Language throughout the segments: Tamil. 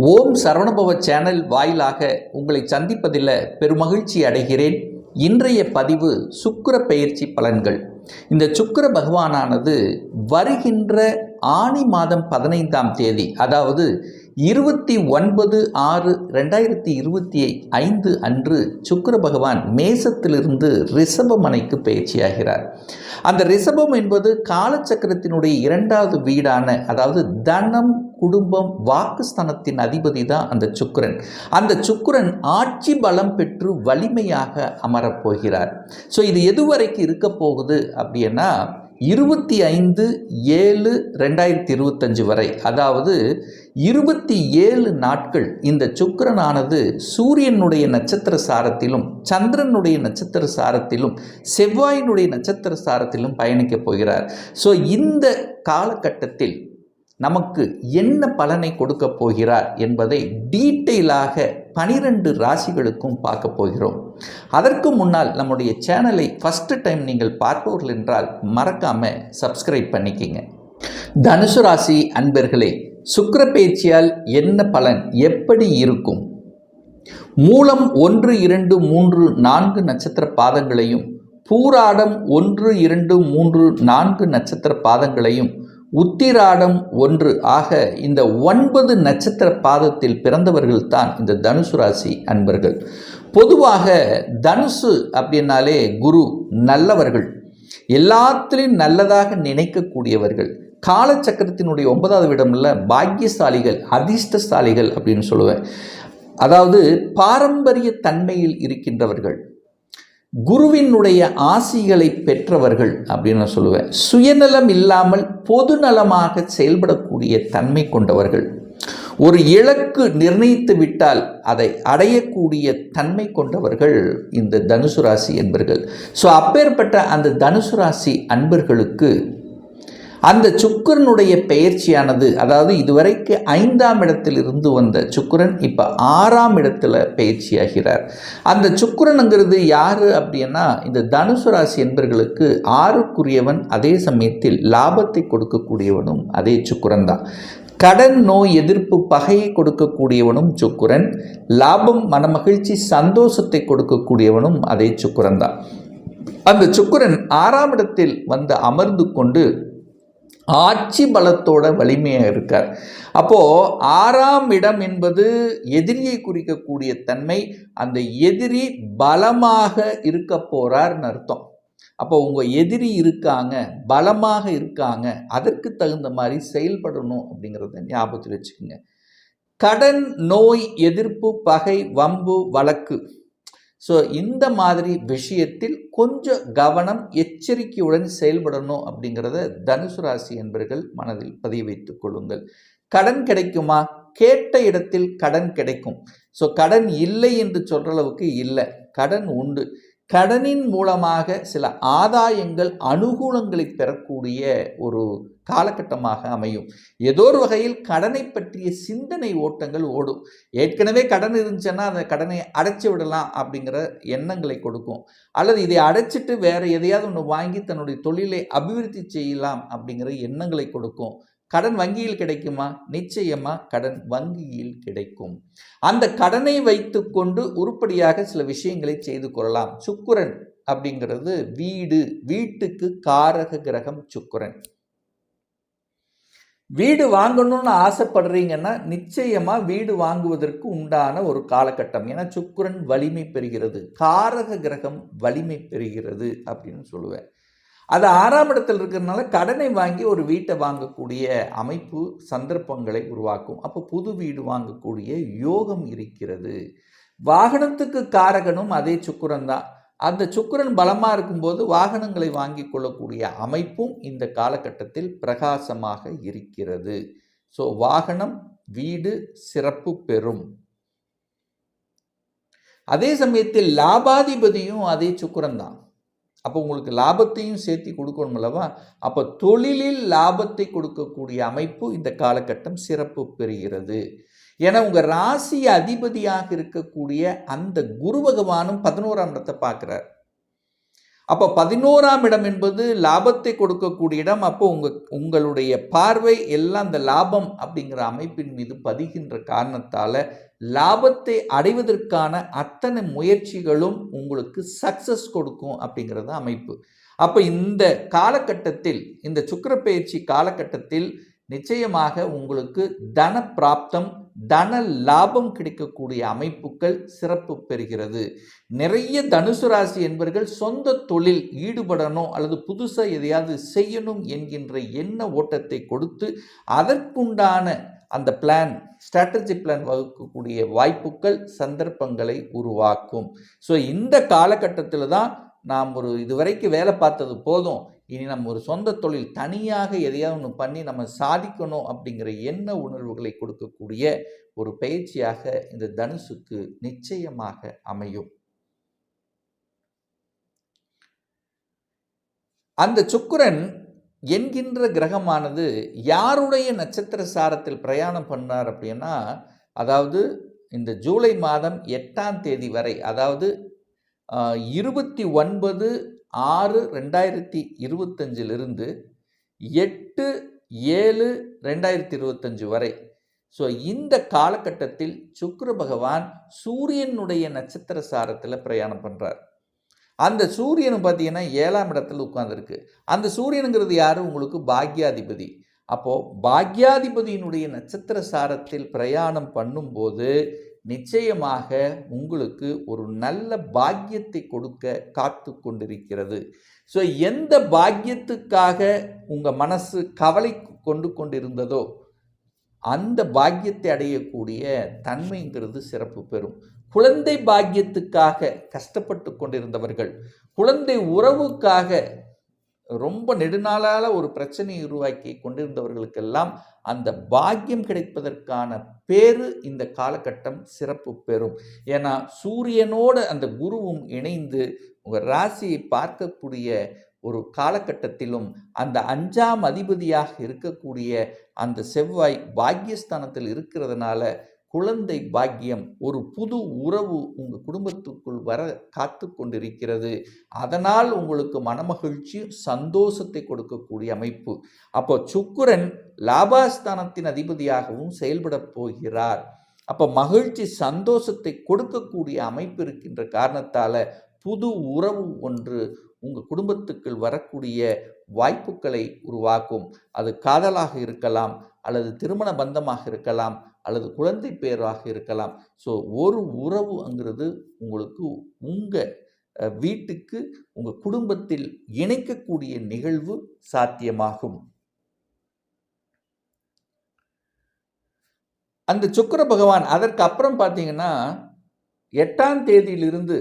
ஓம் சரவணபவ சேனல் வாயிலாக உங்களை சந்திப்பதில் பெருமகிழ்ச்சி அடைகிறேன். இன்றைய பதிவு சுக்கிர பெயர்ச்சி பலன்கள். இந்த சுக்கிர பகவானானது வருகின்ற ஆனி மாதம் 15ஆம் தேதி, அதாவது 29/6/2025 அன்று சுக்கிர பகவான் மேசத்திலிருந்து ரிஷபமனைக்கு பயிற்சியாகிறார். அந்த ரிஷபம் என்பது காலச்சக்கரத்தினுடைய 2வது வீடான, அதாவது தனம், குடும்பம், வாக்குஸ்தானத்தின் அதிபதி தான் அந்த சுக்கிரன். அந்த சுக்கிரன் ஆட்சி பலம் பெற்று வலிமையாக அமரப்போகிறார். ஸோ இது எதுவரைக்கும் இருக்க போகுது அப்படின்னா 25/7/2025 வரை, அதாவது 27 நாட்கள் இந்த சுக்கிரனானது சூரியனுடைய நட்சத்திர சாரத்திலும், சந்திரனுடைய நட்சத்திர சாரத்திலும், செவ்வாயினுடைய நட்சத்திர சாரத்திலும் பயணிக்கப் போகிறார். ஸோ இந்த காலகட்டத்தில் நமக்கு என்ன பலனை கொடுக்க போகிறார் என்பதை டீட்டெயிலாக 12 ராசிகளுக்கும் பார்க்க போகிறோம். அதற்கு முன்னால் நம்முடைய சேனலை ஃபஸ்ட்டு டைம் நீங்கள் பார்ப்பவர்கள் என்றால் மறக்காம சப்ஸ்கிரைப் பண்ணிக்கிங்க. தனுசு ராசி அன்பர்களே, சுக்கிர பெயர்ச்சியால் என்ன பலன், எப்படி இருக்கும்? மூலம் 1, 2, 3, 4 நட்சத்திர பாதங்களையும், பூராடம் 1, 2, 3, 4 நட்சத்திர பாதங்களையும், உத்திராடம் 1 ஆக இந்த 9 நட்சத்திர பாதத்தில் பிறந்தவர்கள் தான் இந்த தனுசு ராசி அன்பர்கள். பொதுவாக தனுசு அப்படின்னாலே குரு நல்லவர்கள், எல்லாத்திலையும் நல்லதாக நினைக்கக்கூடியவர்கள், காலச்சக்கரத்தினுடைய 9வது இடம்ல பாக்கியசாலிகள், அதிர்ஷ்டசாலிகள் அப்படின்னு சொல்லுவேன். அதாவது பாரம்பரிய தன்மையில் இருக்கின்றவர்கள், குருவினுடைய ஆசிகளை பெற்றவர்கள் அப்படின்னு நான் சொல்லுவேன். சுயநலம் இல்லாமல் பொதுநலமாக செயல்படக்கூடிய தன்மை கொண்டவர்கள், ஒரு இலக்கு நிர்ணயித்து விட்டால் அதை அடையக்கூடிய தன்மை கொண்டவர்கள் இந்த தனுசு ராசி என்பர்கள். ஸோ அப்பேற்பட்ட அந்த தனுசு ராசி அன்பர்களுக்கு அந்த சுக்கிரனுடைய பெயர்ச்சியானது, அதாவது இதுவரைக்கு 5ஆம் இடத்தில் இருந்து வந்த சுக்கிரன் இப்போ 6ஆம் இடத்துல பயிற்சியாகிறார். அந்த சுக்கிரனுங்கிறது யாரு அப்படின்னா இந்த தனுசு ராசி என்பர்களுக்கு 6க்குரியவன், அதே சமயத்தில் லாபத்தை கொடுக்கக்கூடியவனும் அதே சுக்கிரன் தான். கடன், நோய், எதிர்ப்பு, பகையை கொடுக்கக்கூடியவனும் சுக்கிரன், லாபம், மனமகிழ்ச்சி, சந்தோஷத்தை கொடுக்கக்கூடியவனும் அதே சுக்கிரன் தான். அந்த சுக்கிரன் 6ஆம் இடத்தில் வந்து அமர்ந்து கொண்டு ஆட்சி பலத்தோட வலிமையாக இருக்கார். அப்போது 6ஆம் இடம் என்பது எதிரியை குறிக்கக்கூடிய தன்மை. அந்த எதிரி பலமாக இருக்க போகிறார்னு அர்த்தம். அப்போ உங்கள் எதிரி இருக்காங்க, பலமாக இருக்காங்க, அதற்கு தகுந்த மாதிரி செயல்படணும் அப்படிங்கிறத ஞாபகத்தில் வச்சுக்கோங்க. கடன், நோய், எதிர்ப்பு, பகை, வம்பு, வழக்கு, ஸோ இந்த மாதிரி விஷயத்தில் கொஞ்சம் கவனம், எச்சரிக்கையுடன் செயல்படணும் அப்படிங்கிறத தனுசு ராசி என்பர்கள் மனதில் பதிய வைத்துக் கொள்ளுங்கள். கடன் கிடைக்குமா? கேட்ட இடத்தில் கடன் கிடைக்கும். ஸோ கடன் இல்லை என்று சொல்கிற அளவுக்கு இல்லை, கடன் உண்டு. கடனின் மூலமாக சில ஆதாயங்கள், அனுகூலங்களை பெறக்கூடிய ஒரு காலகட்டமாக அமையும். ஏதோ ஒரு வகையில் கடனை பற்றிய சிந்தனை ஓட்டங்கள் ஓடும். ஏற்கனவே கடன் இருந்துச்சுன்னா அந்த கடனை அடைச்சி விடலாம் அப்படிங்கிற எண்ணங்களை கொடுக்கும். அல்லது இதை அடைச்சிட்டு வேற எதையாவது ஒன்று வாங்கி தன்னுடைய தொழிலை அபிவிருத்தி செய்யலாம் அப்படிங்கிற எண்ணங்களை கொடுக்கும். கடன் வங்கியில் கிடைக்குமா? நிச்சயமா கடன் வங்கியில் கிடைக்கும். அந்த கடனை வைத்து கொண்டு உருப்படியாக சில விஷயங்களை செய்து கொள்ளலாம். சுக்கிரன் அப்படிங்கிறது வீடு, வீட்டுக்கு காரக கிரகம் சுக்கிரன். வீடு வாங்கணும்னு ஆசைப்படுறீங்கன்னா நிச்சயமா வீடு வாங்குவதற்கு உண்டான ஒரு காலகட்டம். ஏன்னா சுக்கிரன் வலிமை பெறுகிறது, காரக கிரகம் வலிமை பெறுகிறது அப்படின்னு சொல்லுவேன். அது 6ஆம் இடத்தில் இருக்கிறதுனால கடனை வாங்கி ஒரு வீட்டை வாங்கக்கூடிய அமைப்பு, சந்தர்ப்பங்களை உருவாக்கும். அப்போ புது வீடு வாங்கக்கூடிய யோகம் இருக்கிறது. வாகனத்துக்கு காரகனும் அதே சுக்கிரன் தான். அந்த சுக்கிரன் பலமாக இருக்கும்போது வாகனங்களை வாங்கி கொள்ளக்கூடிய அமைப்பும் இந்த காலகட்டத்தில் பிரகாசமாக இருக்கிறது. ஸோ வாகனம், வீடு சிறப்பு பெறும். அதே சமயத்தில் லாபாதிபதியும் அதே சுக்கிரன் தான். அப்போ உங்களுக்கு லாபத்தையும் சேர்த்து கொடுக்கணும் அல்லவா? அப்போ தொழிலில் லாபத்தை கொடுக்கக்கூடிய அமைப்பு இந்த காலகட்டம் சிறப்பு பெறுகிறது. ஏன்னா உங்கள் ராசி அதிபதியாக இருக்கக்கூடிய அந்த குரு பகவானும் 11ஆம் இடத்தை பார்க்குறார். அப்போ 11ஆம் இடம் என்பது லாபத்தை கொடுக்கக்கூடிய இடம். அப்போ உங்களுடைய பார்வை எல்லாம் அந்த லாபம் அப்படிங்கிற அமைப்பின் மீது பதிகின்ற காரணத்தால் லாபத்தை அடைவதற்கான அத்தனை முயற்சிகளும் உங்களுக்கு சக்சஸ் கொடுக்கும் அப்படிங்கிறது அமைப்பு. அப்போ இந்த காலகட்டத்தில், இந்த சுக்கிர பெயர்ச்சி காலகட்டத்தில் நிச்சயமாக உங்களுக்கு தன பிராப்தம், தன லாபம் கிடைக்கக்கூடிய அமைப்புகள் சிறப்பு பெறுகிறது. நிறைய தனுசு ராசி என்பவர்கள் சொந்த தொழில் ஈடுபடணும் அல்லது புதுசாக எதையாவது செய்யணும் என்கின்ற எண்ண ஓட்டத்தை கொடுத்து அதற்குண்டான அந்த ஸ்ட்ராட்டஜி பிளான் வகுக்கக்கூடிய வாய்ப்புகள், சந்தர்ப்பங்களை உருவாக்கும். ஸோ இந்த காலகட்டத்தில் தான் நாம் இதுவரைக்கும் வேலை பார்த்தது போதும், இனி நம்ம ஒரு சொந்த தொழில் தனியாக எதையாவது ஒன்று பண்ணி நம்ம சாதிக்கணும் அப்படிங்கிற எண்ண உணர்வுகளை கொடுக்கக்கூடிய ஒரு பயிற்சியாக இந்த தனுசுக்கு நிச்சயமாக அமையும். அந்த சுக்கிரன் என்கின்ற கிரகமானது யாருடைய நட்சத்திர சாரத்தில் பிரயாணம் பண்ணார் அப்படின்னா, அதாவது இந்த ஜூலை மாதம் 8ஆம் தேதி வரை, அதாவது 29/6/2025 8/7/2025 வரை. ஸோ இந்த காலகட்டத்தில் சுக்கிர பகவான் சூரியனுடைய நட்சத்திர சாரத்தில் பிரயாணம் பண்ணுறார். அந்த சூரியன் பார்த்தீங்கன்னா 7ஆம் இடத்துல உட்கார்ந்துருக்கு. அந்த சூரியனுங்கிறது யார்? உங்களுக்கு பாக்யாதிபதி. அப்போது பாக்யாதிபதியினுடைய நட்சத்திர சாரத்தில் பிரயாணம் பண்ணும்போது நிச்சயமாக உங்களுக்கு ஒரு நல்ல பாக்கியத்தை கொடுக்க காத்து கொண்டிருக்கிறது. ஸோ எந்த பாக்கியத்துக்காக உங்கள் மனசு கவலை கொண்டிருந்ததோ அந்த பாக்கியத்தை அடையக்கூடிய தன்மைங்கிறது சிறப்பு பெறும். குழந்தை பாக்கியத்துக்காக கஷ்டப்பட்டு கொண்டிருந்தவர்கள், குழந்தை உறவுக்காக ரொம்ப நெடுநாளால் ஒரு பிரச்சனையை உருவாக்கி கொண்டிருந்தவர்களுக்கெல்லாம் அந்த பாக்கியம் கிடைப்பதற்கான பேரு இந்த காலகட்டம் சிறப்பு பெறும். ஏன்னா சூரியனோடு அந்த குருவும் இணைந்து உங்கள் ராசியை பார்க்கக்கூடிய ஒரு காலகட்டத்திலும் அந்த 5ஆம் அதிபதியாக இருக்கக்கூடிய அந்த செவ்வாய் பாக்கியஸ்தானத்தில் இருக்கிறதுனால குழந்தை பாக்கியம், ஒரு புது உறவு உங்கள் குடும்பத்துக்குள் வர காத்து கொண்டிருக்கிறது. அதனால் உங்களுக்கு மனமகிழ்ச்சி, சந்தோஷத்தை கொடுக்கக்கூடிய அமைப்பு. அப்போ சுக்கிரன் லாபாஸ்தானத்தின் அதிபதியாகவும் செயல்பட போகிறார். அப்போ மகிழ்ச்சி, சந்தோஷத்தை கொடுக்கக்கூடிய அமைப்பு இருக்கின்ற காரணத்தால் புது உறவு ஒன்று உங்கள் குடும்பத்துக்குள் வரக்கூடிய வாய்ப்புகளை உருவாக்கும். அது காதலாக இருக்கலாம், அல்லது திருமண பந்தமாக இருக்கலாம், அல்லது குழந்தை பேராக இருக்கலாம். ஸோ ஒரு உறவுங்கிறது உங்களுக்கு உங்கள் வீட்டுக்கு, உங்கள் குடும்பத்தில் இணைக்கக்கூடிய நிகழ்வு சாத்தியமாகும். அந்த சுக்கிர பகவான் அதற்கு அப்புறம் பார்த்தீங்கன்னா 8ஆம் தேதியிலிருந்து,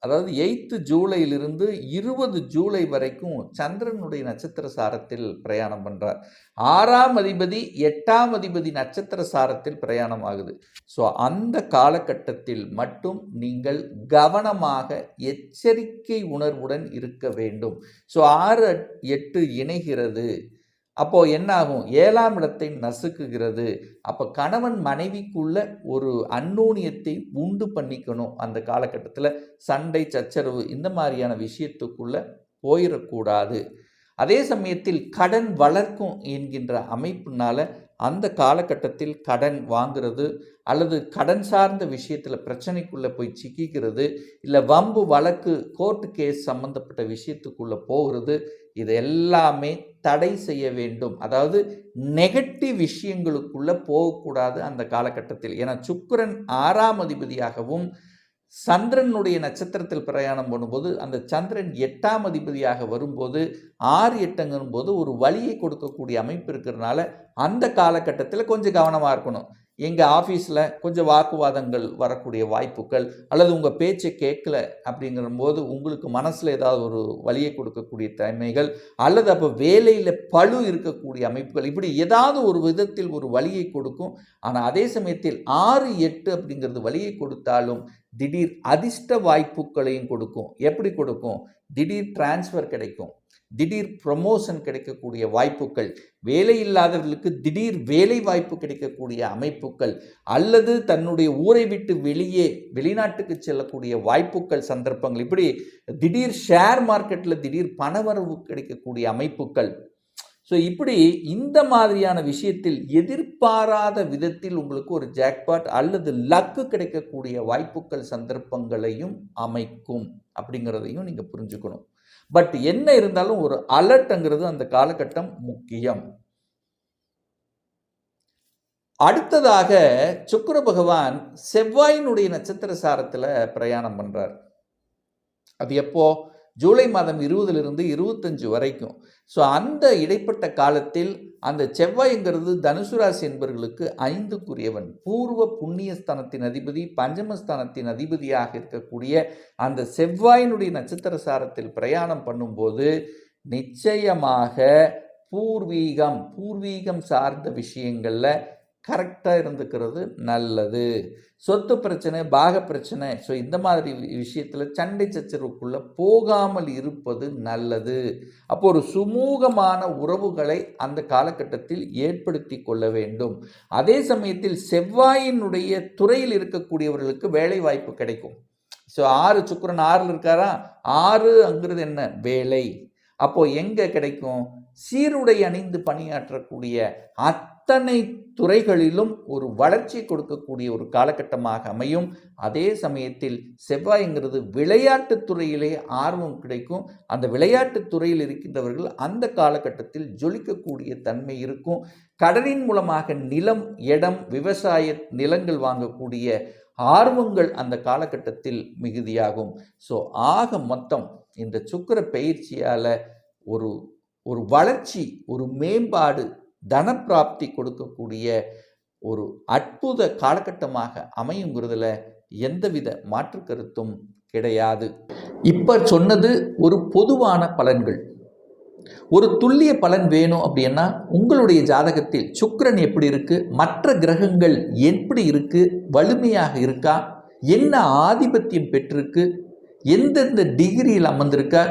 அதாவது 8th ஜூலையிலிருந்து 20 ஜூலை வரைக்கும் சந்திரனுடைய நட்சத்திர சாரத்தில் பிரயாணம் பண்ணுறார். 6ஆம் அதிபதி 8ஆம் அதிபதி நட்சத்திர சாரத்தில் பிரயாணம் ஆகுது. ஸோ அந்த காலகட்டத்தில் மட்டும் நீங்கள் கவனமாக, எச்சரிக்கை உணர்வுடன் இருக்க வேண்டும். ஸோ 6, 8 இணைகிறது. அப்போது என்ன ஆகும்? 7ஆம் இடத்தை நசுக்குகிறது. அப்போ கணவன் மனைவிக்குள்ள ஒரு அந்யோன்யத்தை உண்டு பண்ணிக்கணும். அந்த காலகட்டத்தில் சண்டை, சச்சரவு இந்த மாதிரியான விஷயத்துக்குள்ளே போயிடக்கூடாது. அதே சமயத்தில் கடன் வளர்க்கும் என்கின்ற அமைப்புனால அந்த காலகட்டத்தில் கடன் வாங்கிறது, அல்லது கடன் சார்ந்த விஷயத்தில் பிரச்சனைக்குள்ளே போய் சிக்கிக்கிறது, இல்லை வம்பு வழக்கு, கோர்ட்டு கேஸ் சம்மந்தப்பட்ட விஷயத்துக்குள்ளே போகிறது, இது எல்லாமே தடை செய்ய வேண்டும். அதாவது நெகட்டிவ் விஷயங்களுக்குள்ளே போகக்கூடாது அந்த காலகட்டத்தில். ஏன்னா சுக்கிரன் 6ஆம் அதிபதியாகவும் சந்திரனுடைய நட்சத்திரத்தில் பிரயாணம் பண்ணும்போது அந்த சந்திரன் 8ஆம் அதிபதியாக வரும்போது 6, 8ங்கும் போது ஒரு வழியை கொடுக்கக்கூடிய அமைப்பு இருக்கிறதுனால அந்த காலகட்டத்தில் கொஞ்சம் கவனமாக இருக்கணும். எங்கள் ஆஃபீஸில் கொஞ்சம் வாக்குவாதங்கள் வரக்கூடிய வாய்ப்புகள், அல்லது உங்கள் பேச்சை கேட்கல அப்படிங்கிறபோது உங்களுக்கு மனசில் ஏதாவது ஒரு வழியை கொடுக்கக்கூடிய தன்மைகள், அல்லது அப்போ வேலையில் பளு இருக்கக்கூடிய அமைப்புகள், இப்படி ஏதாவது ஒரு விதத்தில் ஒரு வழியை கொடுக்கும். ஆனால் அதே சமயத்தில் 6, 8 அப்படிங்கிறது வழியை கொடுத்தாலும் திடீர் அதிர்ஷ்ட வாய்ப்புகளையும் கொடுக்கும். எப்படி கொடுக்கும்? திடீர் டிரான்ஸ்ஃபர் கிடைக்கும், திடீர் ப்ரமோஷன் கிடைக்கக்கூடிய வாய்ப்புகள், வேலை இல்லாதவர்களுக்கு திடீர் வேலை வாய்ப்பு கிடைக்கக்கூடிய அமைப்புகள், அல்லது தன்னுடைய ஊரை விட்டு வெளிநாட்டுக்கு செல்லக்கூடிய வாய்ப்புகள், சந்தர்ப்பங்கள், இப்படி திடீர் ஷேர் மார்க்கெட்டில் திடீர் பணவரவு கிடைக்கக்கூடிய அமைப்புகள். ஸோ இப்படி இந்த மாதிரியான விஷயத்தில் எதிர்பாராத விதத்தில் உங்களுக்கு ஒரு ஜாக்பாட் அல்லது லக்கு கிடைக்கக்கூடிய வாய்ப்புகள், சந்தர்ப்பங்களையும் அமைக்கும் அப்படிங்கிறதையும் நீங்கள் புரிஞ்சுக்கணும். பட் என்ன இருந்தாலும் ஒரு அலர்ட்ங்கிறது அந்த காலகட்டம் முக்கியம். அடுத்ததாக சுக்கிர பகவான் செவ்வாயினுடைய நட்சத்திர சாரத்தில் பிரயாணம் பண்ணுறார். அது எப்போ? ஜூலை மாதம் 20லிருந்து 25 வரைக்கும். ஸோ அந்த இடைப்பட்ட காலத்தில் அந்த செவ்வாய்ங்கிறது தனுசு ராசி என்பவர்களுக்கு 5க்குரியவன், பூர்வ புண்ணியஸ்தானத்தின் அதிபதி, பஞ்சமஸ்தானத்தின் அதிபதியாக இருக்கக்கூடிய அந்த செவ்வாயினுடைய நட்சத்திர சாரத்தில் பிரயாணம் பண்ணும்போது நிச்சயமாக பூர்வீகம் சார்ந்த விஷயங்களில் கரெக்டாக இருந்துக்கிறது நல்லது. சொத்து பிரச்சனை, பாக பிரச்சனை, ஸோ இந்த மாதிரி விஷயத்தில் சண்டை சச்சரவுக்குள்ளே போகாமல் இருப்பது நல்லது. அப்போ ஒரு சுமூகமான உறவுகளை அந்த காலகட்டத்தில் ஏற்படுத்தி கொள்ள வேண்டும். அதே சமயத்தில் செவ்வாயினுடைய துறையில் இருக்கக்கூடியவர்களுக்கு வேலை வாய்ப்பு கிடைக்கும். ஸோ 6 சுக்கிரன் 6ல் இருக்காரா, 6ங்கிறது என்ன? வேலை. அப்போது எங்கே கிடைக்கும்? சீருடை அணிந்து பணியாற்றக்கூடிய அத்தனை துறைகளிலும் ஒரு வளர்ச்சி கொடுக்கக்கூடிய ஒரு காலகட்டமாக அமையும். அதே சமயத்தில் செவ்வாய்ங்கிறது விளையாட்டு துறையிலே ஆர்வம் கிடைக்கும். அந்த விளையாட்டு துறையில் இருக்கின்றவர்கள் அந்த காலகட்டத்தில் ஜொலிக்கக்கூடிய தன்மை இருக்கும். கடனின் மூலமாக நிலம், இடம், விவசாய நிலங்கள் வாங்கக்கூடிய ஆர்வங்கள் அந்த காலகட்டத்தில் மிகுதியாகும். ஸோ ஆக மொத்தம் இந்த சுக்கிர பயிற்சியால் ஒரு வளர்ச்சி, ஒரு மேம்பாடு, தனப்பிராப்தி கொடுக்கக்கூடிய ஒரு அற்புத காலகட்டமாக அமையுங்கிறதுல எந்தவித மாற்று கருத்தும் கிடையாது. இப்போ சொன்னது ஒரு பொதுவான பலன்கள். ஒரு துல்லிய பலன் வேணும் அப்படின்னா உங்களுடைய ஜாதகத்தில் சுக்கிரன் எப்படி இருக்கு, மற்ற கிரகங்கள் எப்படி இருக்கு, வலிமையாக இருக்கா, என்ன ஆதிபத்தியம் பெற்றிருக்கு, எந்தெந்த டிகிரியில் அமர்ந்திருக்கார்,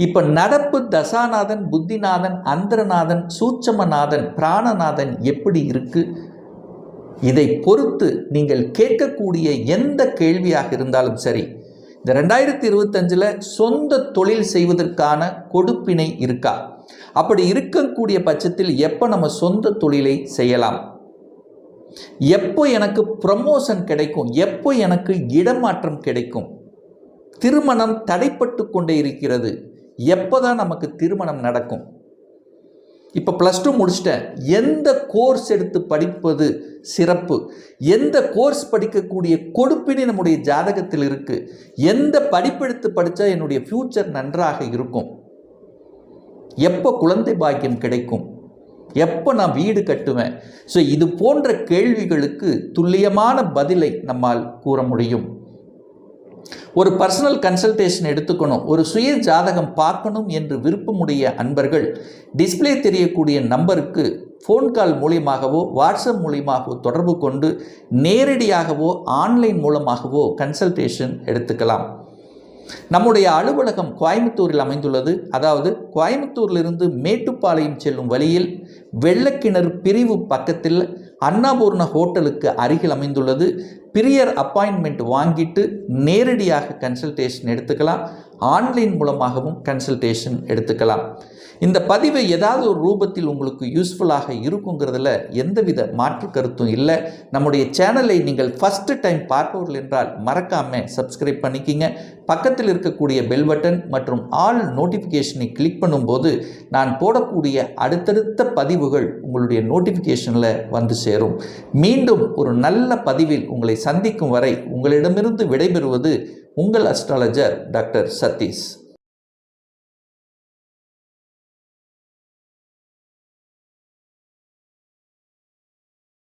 இப்போ நடப்பு தசாநாதன், புத்திநாதன், அந்தரநாதன், சூட்சமநாதன், பிராணநாதன் எப்படி இருக்கு, இதை பொறுத்து நீங்கள் கேட்கக்கூடிய எந்த கேள்வியாக இருந்தாலும் சரி, இந்த 2025 சொந்த தொழில் செய்வதற்கான கொடுப்பினை இருக்கா, அப்படி இருக்கக்கூடிய பட்சத்தில் எப்போ நம்ம சொந்த தொழிலை செய்யலாம், எப்போ எனக்கு ப்ரமோஷன் கிடைக்கும், எப்போ எனக்கு இடமாற்றம் கிடைக்கும், திருமணம் தடைப்பட்டு கொண்டே இருக்கிறது, எப்போதான் நமக்கு திருமணம் நடக்கும், இப்போ +2 முடிச்சிட்டேன், எந்த கோர்ஸ் எடுத்து படிப்பது சிறப்பு, எந்த கோர்ஸ் படிக்கக்கூடிய கொடுப்பினை நம்முடைய ஜாதகத்தில் இருக்குது, எந்த படிப்பெடுத்து படித்தா என்னுடைய ஃப்யூச்சர் நன்றாக இருக்கும், எப்போ குழந்தை பாக்கியம் கிடைக்கும், எப்போ நான் வீடு கட்டுவேன். ஸோ இது போன்ற கேள்விகளுக்கு துல்லியமான பதிலை நம்மால் கூற முடியும். ஒரு பர்சனல் கன்சல்டேஷன் எடுத்துக்கணும், ஒரு சுய ஜாதகம் பார்க்கணும் என்று விருப்பமுடைய அன்பர்கள் டிஸ்பிளே தெரியக்கூடிய நம்பருக்கு ஃபோன் கால் மூலியமாகவோ வாட்ஸ்அப் மூலியமாகவோ தொடர்பு கொண்டு நேரடியாகவோ ஆன்லைன் மூலமாகவோ கன்சல்டேஷன் எடுத்துக்கலாம். நம்முடைய அலுவலகம் கோயம்புத்தூரில் அமைந்துள்ளது. அதாவது கோயம்புத்தூரிலிருந்து மேட்டுப்பாளையம் செல்லும் வழியில் வெள்ளக்கிணறு பிரிவு பக்கத்தில் அன்னபூர்ண ஹோட்டலுக்கு அருகில் அமைந்துள்ளது. பிரியர் அப்பாயின்மெண்ட் வாங்கிட்டு நேரடியாக கன்சல்டேஷன் எடுத்துக்கலாம், ஆன்லைன் மூலமாகவும் கன்சல்டேஷன் எடுத்துக்கலாம். இந்த பதிவு ஏதாவது ஒரு ரூபத்தில் உங்களுக்கு யூஸ்ஃபுல்லாக இருக்குங்கிறதுல எந்தவித மாற்று கருத்தும் இல்லை. நம்முடைய சேனலை நீங்கள் ஃபஸ்ட்டு டைம் பார்ப்பவர்கள் என்றால் மறக்காமல் சப்ஸ்கிரைப் பண்ணிக்கிங்க. பக்கத்தில் இருக்கக்கூடிய பெல் பட்டன் மற்றும் ஆல் நோட்டிஃபிகேஷனை கிளிக் பண்ணும்போது நான் போடக்கூடிய அடுத்தடுத்த பதிவுகள் உங்களுடைய நோட்டிஃபிகேஷனில் வந்து சேரும். மீண்டும் ஒரு நல்ல பதிவில் உங்களை சந்திக்கும் வரை உங்களிடமிருந்து விடைபெறுவது உங்கள் அஸ்ட்ராலஜர் டாக்டர் சதீஷ்.